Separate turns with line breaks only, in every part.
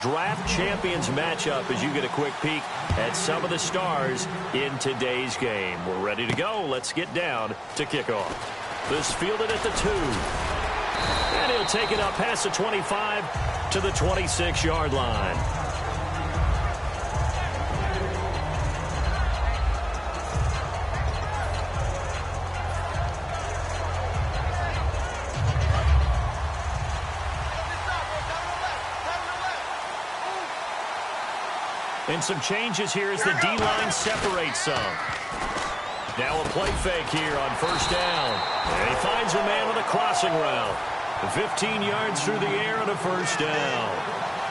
Draft Champions matchup as you get a quick peek at some of the stars in today's game. We're ready to go. Let's get down to kickoff. This fielded at the 2. And he'll take it up past the 25 to the 26-yard line. And some changes here as the D-line separates some. Now a play fake here on first down. And he finds a man with a crossing route. 15 yards through the air and a first down.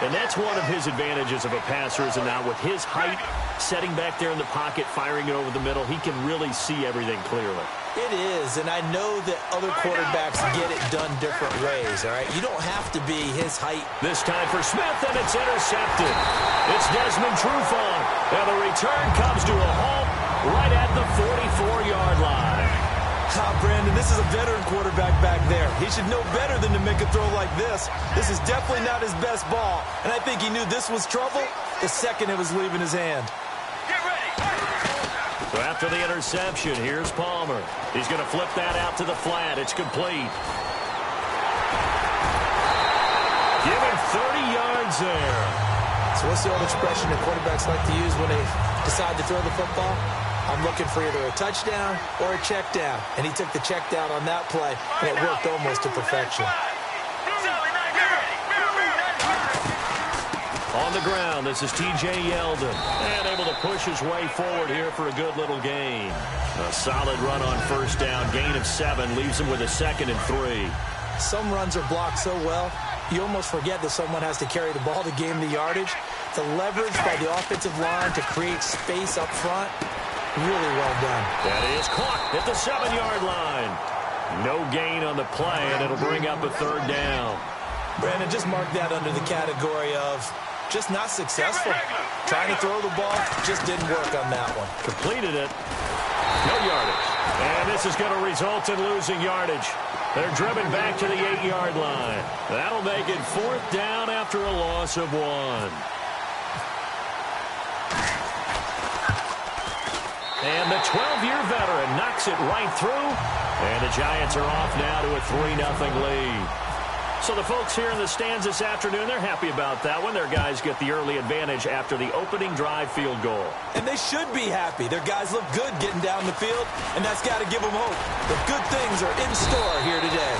And that's one of his advantages of a passer, is now with his height, setting back there in the pocket, firing it over the middle, he can really see everything clearly.
It is, and I know that other quarterbacks get it done different ways, all right? You don't have to be his height.
This time for Smith, and it's intercepted. It's Desmond Trufant, and the return comes to a halt right at the 44-yard line.
Brandon, this is a veteran quarterback back there. He should know better than to make a throw like this. This is definitely not his best ball, and I think he knew this was trouble the second it was leaving his hand.
Get ready. So after the interception, here's Palmer. He's going to flip that out to the flat. It's complete. Give him 30 yards there.
So what's the old expression that quarterbacks like to use when they decide to throw the football? I'm looking for either a touchdown or a check down. And he took the check down on that play, and it worked almost to perfection.
On the ground, this is T.J. Yeldon. And able to push his way forward here for a good little gain. A solid run on first down. Gain of 7 leaves him with a 2nd and 3.
Some runs are blocked so well, you almost forget that someone has to carry the ball to gain the yardage. The leverage by the offensive line to create space up front, really well done.
That is caught at the 7-yard line. No gain on the play, and it'll bring up a 3rd down.
Brandon, just mark that under the category of just not successful. Trying to throw the ball, just didn't work on that one.
Completed it. No yardage. And this is going to result in losing yardage. They're driven back to the 8-yard line. That'll make it 4th down after a loss of 1. And the 12-year veteran knocks it right through. And the Giants are off now to a 3-0 lead. So the folks here in the stands this afternoon, they're happy about that one. Their guys get the early advantage after the opening drive field goal.
And they should be happy. Their guys look good getting down the field, and that's got to give them hope. The good things are in store here today.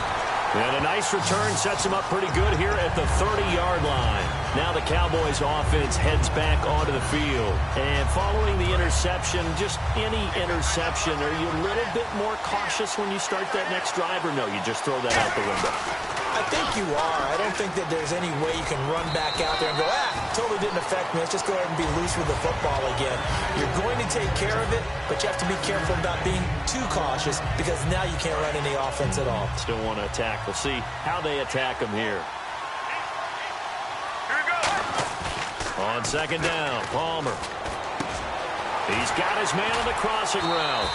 And a nice return sets them up pretty good here at the 30-yard line. Now the Cowboys offense heads back onto the field. And following the interception, just any interception, are you a little bit more cautious when you start that next drive, or no, you just throw that out the window?
I think you are. I don't think that there's any way you can run back out there and go, totally didn't affect me. Let's just go ahead and be loose with the football again. You're going to take care of it, but you have to be careful about being too cautious because now you can't run any offense at all.
Still want to attack. We'll see how they attack them here. On 2nd down, Palmer. He's got his man on the crossing route.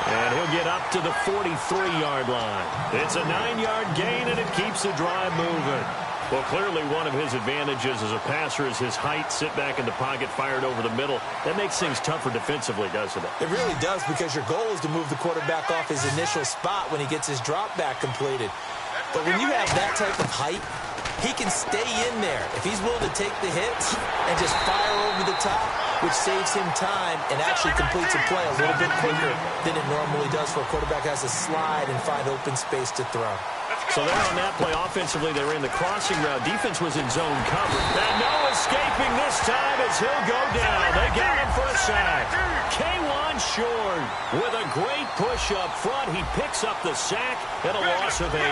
And he'll get up to the 43-yard line. It's a 9-yard gain, and it keeps the drive moving. Well, clearly one of his advantages as a passer is his height. Sit back in the pocket, fired over the middle. That makes things tougher defensively, doesn't it?
It really does, because your goal is to move the quarterback off his initial spot when he gets his drop back completed. But when you have that type of height, he can stay in there if he's willing to take the hits and just fire over the top, which saves him time and actually completes a play a little bit quicker than it normally does for a quarterback has to slide and find open space to throw.
So there on that play, offensively, they were in the crossing route. Defense was in zone cover. And no escaping this time as he'll go down. They got him for a sack. K'Wan Short with a great push up front. He picks up the sack and a loss of 8.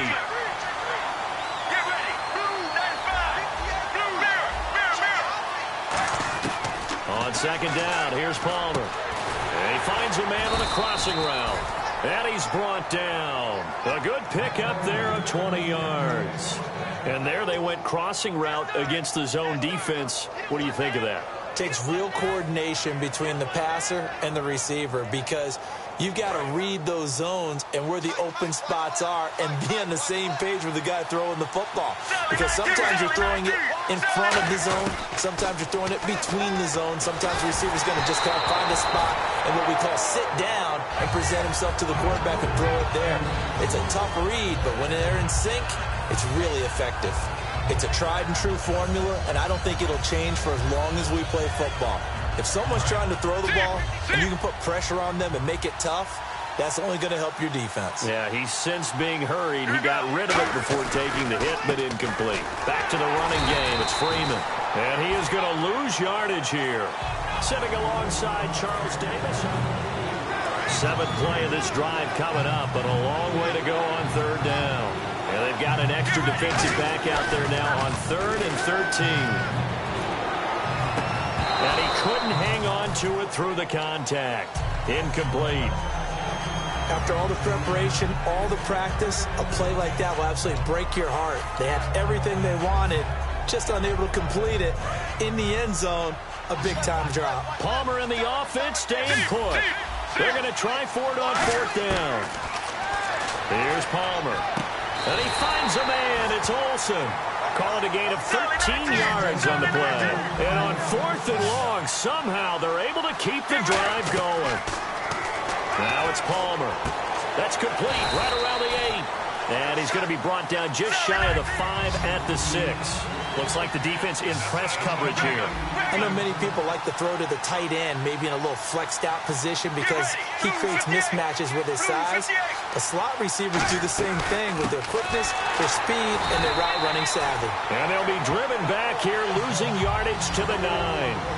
On 2nd down, here's Palmer. And he finds a man on a crossing route. And he's brought down. A good pickup there of 20 yards. And there they went crossing route against the zone defense. What do you think of that?
Takes real coordination between the passer and the receiver, because you've got to read those zones and where the open spots are and be on the same page with the guy throwing the football. Because sometimes you're throwing it in front of the zone. Sometimes you're throwing it between the zone. Sometimes the receiver's going to just kind of find a spot and what we call sit down and present himself to the quarterback and throw it there. It's a tough read, but when they're in sync, it's really effective. It's a tried and true formula, and I don't think it'll change for as long as we play football. If someone's trying to throw the ball and you can put pressure on them and make it tough, that's only going to help your defense.
Yeah, he's since being hurried. He got rid of it before taking the hit, but incomplete. Back to the running game. It's Freeman. And he is going to lose yardage here. Sitting alongside Charles Davis. Seventh play of this drive coming up, but a long way to go on third down. And they've got an extra defensive back out there now on 3rd and 13. And he couldn't hang on to it through the contact. Incomplete.
After all the preparation, all the practice, a play like that will absolutely break your heart. They had everything they wanted, just unable to complete it. In the end zone, a big-time drop.
Palmer in the offense staying put. They're going to try for it on 4th down. Here's Palmer. And he finds a man. It's Olsen. Call it a gain of 13 yards on the play. And on 4th and long, somehow they're able to keep the drive going. Now it's Palmer. That's complete right around the 8. And he's going to be brought down just shy of the 5 at the 6. Looks like the defense in press coverage here.
I know many people like to throw to the tight end, maybe in a little flexed out position because he creates mismatches with his size. The slot receivers do the same thing with their quickness, their speed, and their route running savvy.
And they'll be driven back here, losing yardage to the 9.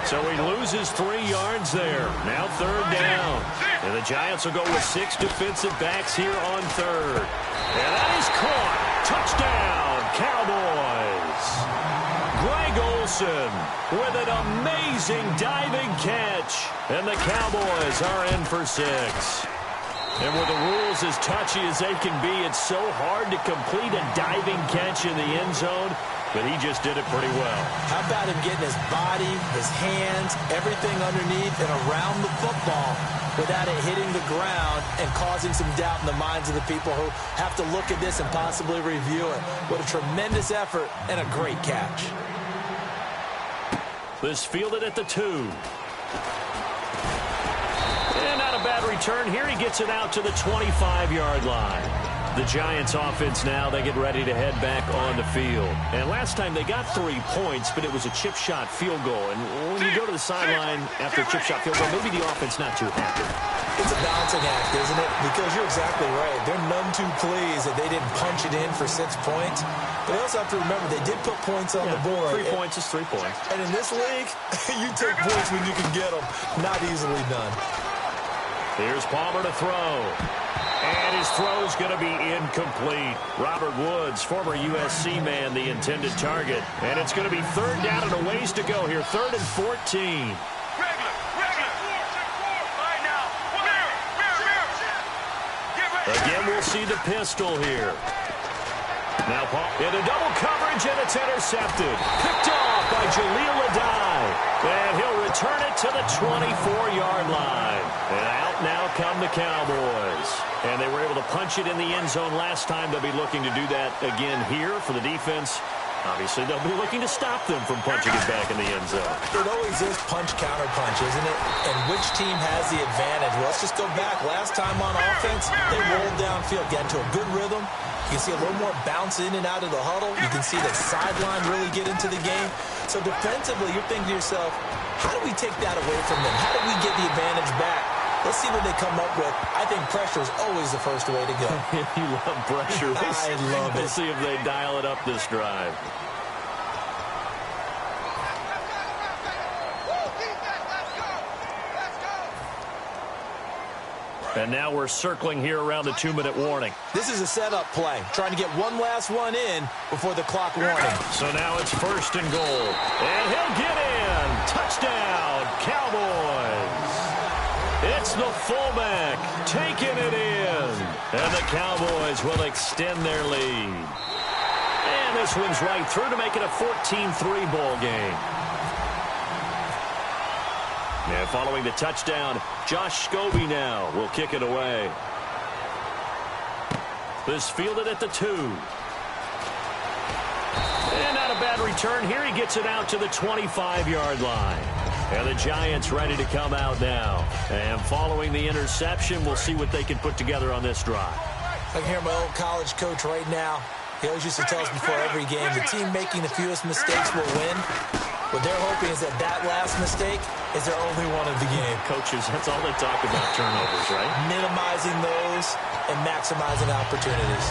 So he loses 3 yards there. Now 3rd down. And the Giants will go with 6 defensive backs here on 3rd. And that is caught. Touchdown, Cowboys. Greg Olsen with an amazing diving catch. And the Cowboys are in for 6. And with the rules as touchy as they can be, it's so hard to complete a diving catch in the end zone, but he just did it pretty well.
How about him getting his body, his hands, everything underneath and around the football without it hitting the ground and causing some doubt in the minds of the people who have to look at this and possibly review it. What a tremendous effort and a great catch.
This fielded at the 2. And not a bad return here. He gets it out to the 25-yard line. The Giants offense now, they get ready to head back on the field. And last time they got 3 points, but it was a chip shot field goal. And when you go to the sideline after a chip shot field goal, maybe the offense not too happy.
It's a balancing act, isn't it? Because you're exactly right. They're none too pleased that they didn't punch it in for 6 points. But they also have to remember they did put points on the board.
3 points is 3 points.
And in this league, you take points when you can get them. Not easily done.
Here's Palmer to throw. And his throw's going to be incomplete. Robert Woods, former USC man, the intended target. And it's going to be 3rd down and a ways to go here. 3rd and 14. Again, we'll see the pistol here. Now, Paul, into double coverage, and it's intercepted. Picked off by Jaleel Adai. And he'll return it to the 24-yard line. And out now come the Cowboys. And they were able to punch it in the end zone last time. They'll be looking to do that again here for the defense. Obviously, they'll be looking to stop them from punching it back in the end zone.
It always is punch-counter-punch, isn't it? And which team has the advantage? Well, let's just go back. Last time on offense, they rolled downfield, got into a good rhythm. You can see a little more bounce in and out of the huddle. You can see the sideline really get into the game. So defensively, you're thinking to yourself, how do we take that away from them? How do we get the advantage back? Let's see what they come up with. I think pressure is always the first way to go.
You love pressure.
I love it.
We'll see if they dial it up this drive. And now we're circling here around the 2-minute warning.
This is a setup play, trying to get one last one in before the clock warning.
So now it's 1st and goal. And he'll get in. Touchdown, Cowboys. It's the fullback taking it in. And the Cowboys will extend their lead. And this one's right through to make it a 14-3 ball game. And following the touchdown, Josh Scobie now will kick it away. This fielded at the 2. And not a bad return here. He gets it out to the 25-yard line. And the Giants ready to come out now. And following the interception, we'll see what they can put together on this drive.
I can hear my old college coach right now. He always used to tell us before every game, the team making the fewest mistakes will win. What they're hoping is that last mistake is their only one of the game.
Coaches, that's all they talk about, turnovers, right?
Minimizing those and maximizing opportunities.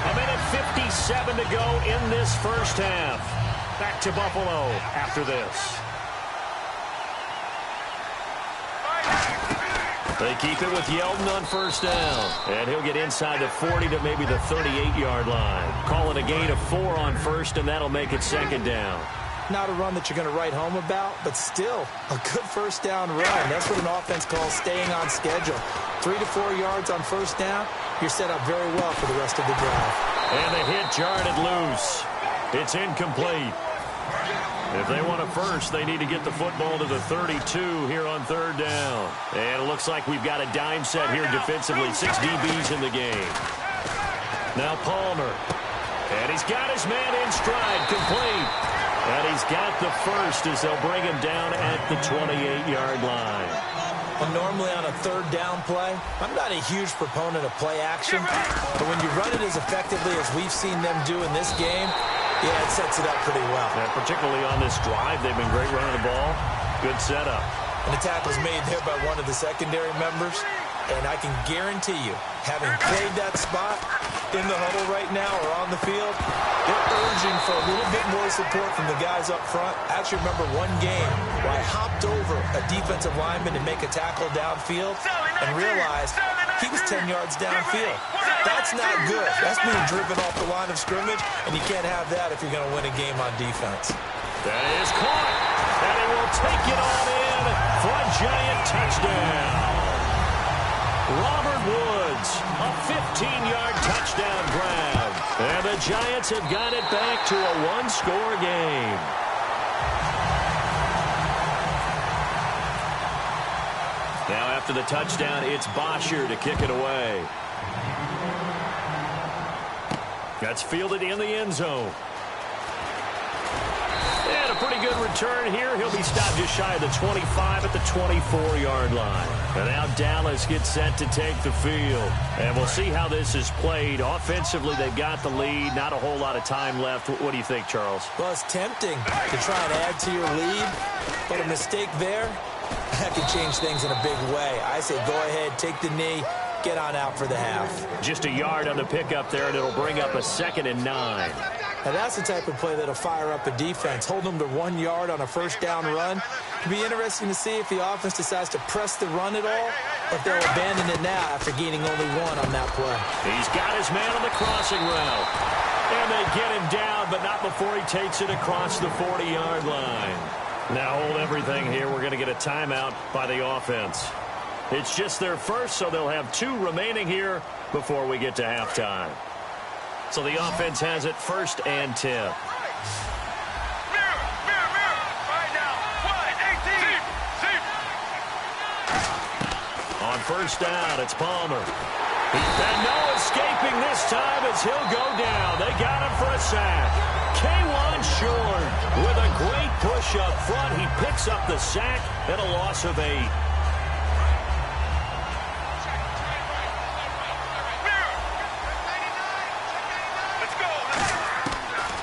A minute 57 to go in this first half. Back to Buffalo after this. They keep it with Yeldon on first down. And he'll get inside the 40 to maybe the 38-yard line. Call it a gain of 4 on first, and that'll make it second down.
Not a run that you're going to write home about, but still a good first down run. That's what an offense calls staying on schedule. 3 to 4 yards on first down, you're set up very well for the rest of the drive.
And the hit jarred it loose. It's incomplete. If they want a first, they need to get the football to the 32 here on third down. And it looks like we've got a dime set here defensively. 6 DBs in the game. Now Palmer. And he's got his man in stride, complete. And he's got the first as they'll bring him down at the 28-yard line.
Well, normally on a third down play, I'm not a huge proponent of play action. But when you run it as effectively as we've seen them do in this game, yeah, it sets it up pretty well.
And particularly on this drive, they've been great running the ball. Good setup.
And the tackle's made there by one of the secondary members. And I can guarantee you, having played that spot in the huddle right now or on the field, they're urging for a little bit more support from the guys up front. I actually remember one game where I hopped over a defensive lineman to make a tackle downfield and realized he was 10 yards downfield. That's not good. That's being driven off the line of scrimmage, and you can't have that if you're going to win a game on defense.
That is caught, and he will take it on in for a Giant touchdown. Robert Woods, a 15-yard touchdown grab. And the Giants have got it back to a one-score game. Now after the touchdown, it's Bosher to kick it away. That's fielded in the end zone. And a pretty good return here. He'll be stopped just shy of the 25 at the 24-yard line. And now Dallas gets set to take the field. And we'll see how this is played. Offensively, they've got the lead. Not a whole lot of time left. What do you think, Charles?
Well, it's tempting to try and add to your lead. But a mistake there, that could change things in a big way. I say go ahead, take the knee, get on out for the half.
Just a yard on the pickup there, and it'll bring up a 2nd and 9.
Now, that's the type of play that'll fire up a defense. Hold them to 1 yard on a first down run. It'll be interesting to see if the offense decides to press the run at all, or if they'll abandon it now after gaining only 1 on that play.
He's got his man on the crossing route. And they get him down, but not before he takes it across the 40-yard line. Now hold everything here. We're going to get a timeout by the offense. It's just their first, so they'll have 2 remaining here before we get to halftime. So the offense has it 1st and 10. On first down, it's Palmer. And no escaping this time as he'll go down. They got him for a sack. K'Wan Short with a great push up front. He picks up the sack and a loss of 8.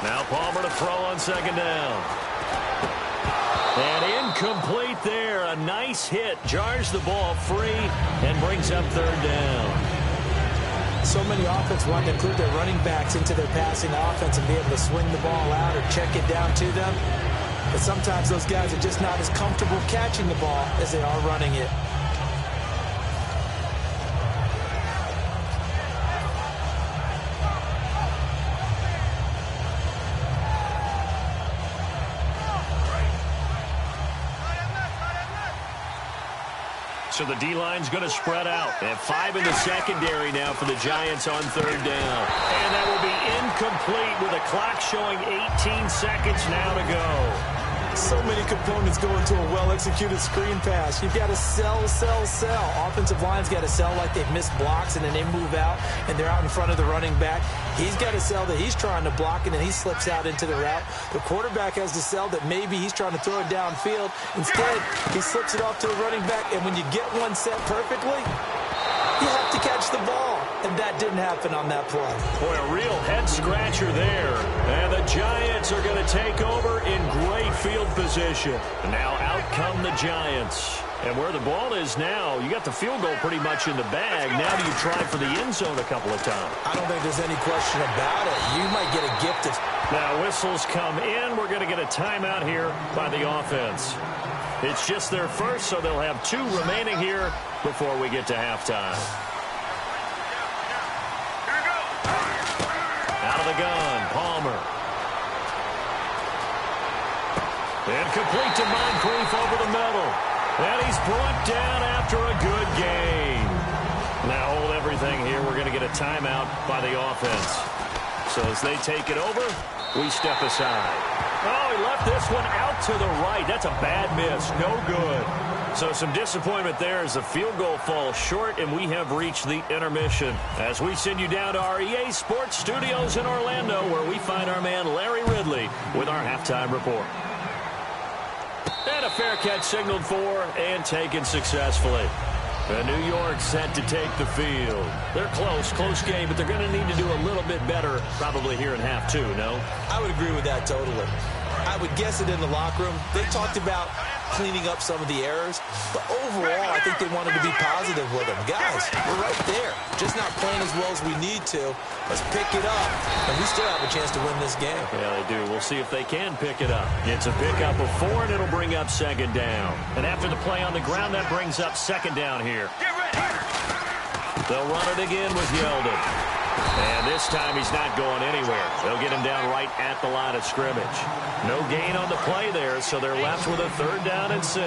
Now Palmer to throw on 2nd down. And incomplete there. A nice hit. Jars the ball free and brings up 3rd down.
So many offenses want to include their running backs into their passing offense and be able to swing the ball out or check it down to them. But sometimes those guys are just not as comfortable catching the ball as they are running it.
So the D-line's going to spread out. They have 5 in the secondary now for the Giants on 3rd down. And that will be incomplete with the clock showing 18 seconds now to go.
So many components go into a well-executed screen pass. You've got to sell, sell, sell. Offensive line's got to sell like they've missed blocks, and then they move out, and they're out in front of the running back. He's got to sell that he's trying to block, and then he slips out into the route. The quarterback has to sell that maybe he's trying to throw it downfield. Instead, he slips it off to the running back, and when you get one set perfectly, you have to catch the ball. And that didn't happen on that play.
Boy, a real head-scratcher there. And the Giants are going to take over in great field position. And now out come the Giants. And where the ball is now, you got the field goal pretty much in the bag. Now do you try for the end zone a couple of times?
I don't think there's any question about it. You might get a gift of...
Now whistles come in. We're going to get a timeout here by the offense. It's just their first, so they'll have 2 remaining here before we get to halftime. Out of the gun, Palmer. And complete to Moncrief over the middle. And he's brought down after a good game. Now hold everything here. We're going to get a timeout by the offense. So as they take it over, we step aside. Oh, he left this one out to the right. That's a bad miss. No good. So some disappointment there as the field goal falls short, and we have reached the intermission. As we send you down to our EA Sports Studios in Orlando, where we find our man Larry Ridley with our halftime report. And a fair catch signaled for and taken successfully. And New York set to take the field. They're close game, but they're going to need to do a little bit better probably here in half 2, no?
I would agree with that totally. I would guess it in the locker room. They talked about cleaning up some of the errors, but overall, I think they wanted to be positive with them. Guys, we're right there. Just not playing as well as we need to. Let's pick it up, and we still have a chance to win this game.
Yeah, they do. We'll see if they can pick it up. It's a pickup of 4, and it'll bring up 2nd down. And after the play on the ground, that brings up 2nd down here. They'll run it again with Yeldon. And this time he's not going anywhere. They'll get him down right at the line of scrimmage. No gain on the play there, so they're left with a 3rd down and 6.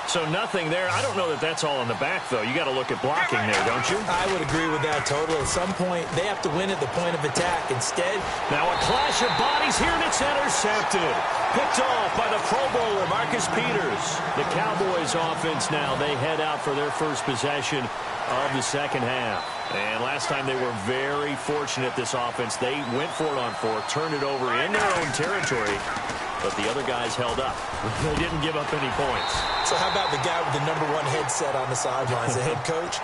So nothing there. I don't know that that's all in the back, though. You got to look at blocking there, don't you?
I would agree with that totally. At some point, they have to win at the point of attack. Instead,
now a clash of bodies here, and it's intercepted. Picked off by the Pro Bowler, Marcus Peters. The Cowboys offense now, they head out for their first possession of the 2nd half. And last time they were very fortunate, this offense. They went for it on 4, turned it over in their own territory, but the other guys held up. They didn't give up any points.
So how about the guy with the #1 headset on the sidelines, the head coach?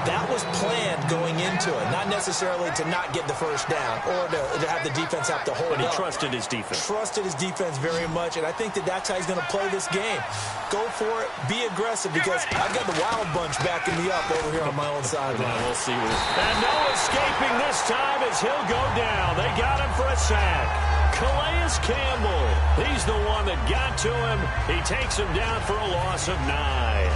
That was planned going into it, not necessarily to not get the first down or to have the defense have to hold up.
But he trusted his defense.
Trusted his defense very much, and I think that that's how he's going to play this game. Go for it, be aggressive, because I've got the wild bunch backing me up over here on my own sideline.
We'll see. And no escaping this time as he'll go down. They got him for a sack. Calais Campbell, he's the one that got to him. He takes him down for a loss of 9.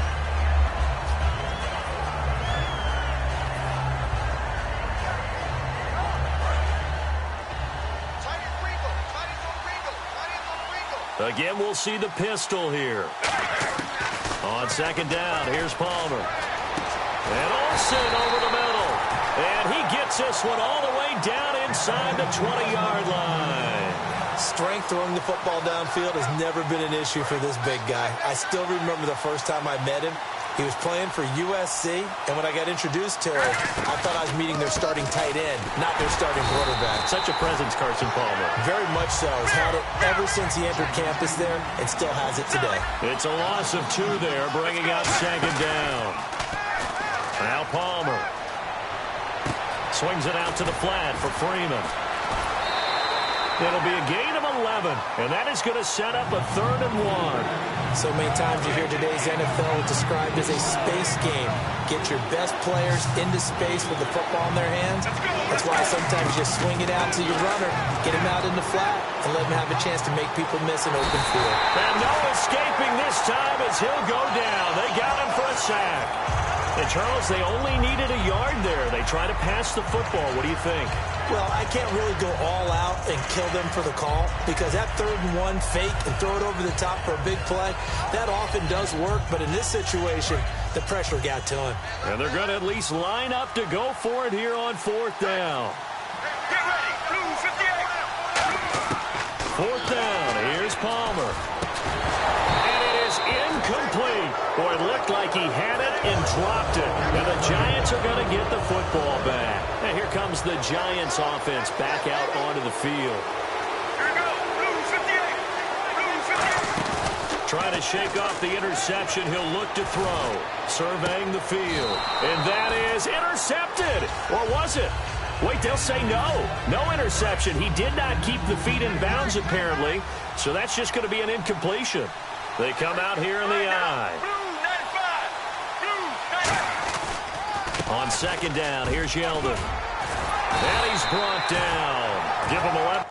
Again, we'll see the pistol here. On 2nd down, here's Palmer. And Olsen over the middle. And he gets this one all the way down inside the 20-yard line.
Strength throwing the football downfield has never been an issue for this big guy. I still remember the first time I met him. He was playing for USC, and when I got introduced to him, I thought I was meeting their starting tight end, not their starting quarterback.
Such a presence, Carson Palmer.
Very much so. He's had it ever since he entered campus there, and still has it today.
It's a loss of 2 there, bringing up 2nd down. Now Palmer swings it out to the flat for Freeman. It'll be a gain of 11, and that is going to set up a 3rd and 1.
So many times you hear today's NFL described as a space game. Get your best players into space with the football in their hands. That's why sometimes you swing it out to your runner, get him out in the flat, and let him have a chance to make people miss an open field.
And no escaping this time as he'll go down. They got him for a sack. And, Charles, they only needed a yard there. They try to pass the football. What do you think?
Well, I can't really go all out and kill them for the call, because that 3rd and 1 fake and throw it over the top for a big play, that often does work. But in this situation, the pressure got to him.
And they're going to at least line up to go for it here on 4th down. Get ready, Blue 58. 4th down. Here's Palmer. And it is incomplete. Boy, it looked like he had it and dropped it. And the Giants are going to get the football back. And here comes the Giants offense back out onto the field. Trying to shake off the interception. He'll look to throw. Surveying the field. And that is intercepted. Or was it? Wait, they'll say no. No interception. He did not keep the feet in bounds, apparently. So that's just going to be an incompletion. They come out here in the eye. On 2nd down, here's Yeldon. And he's brought down. Give him a left.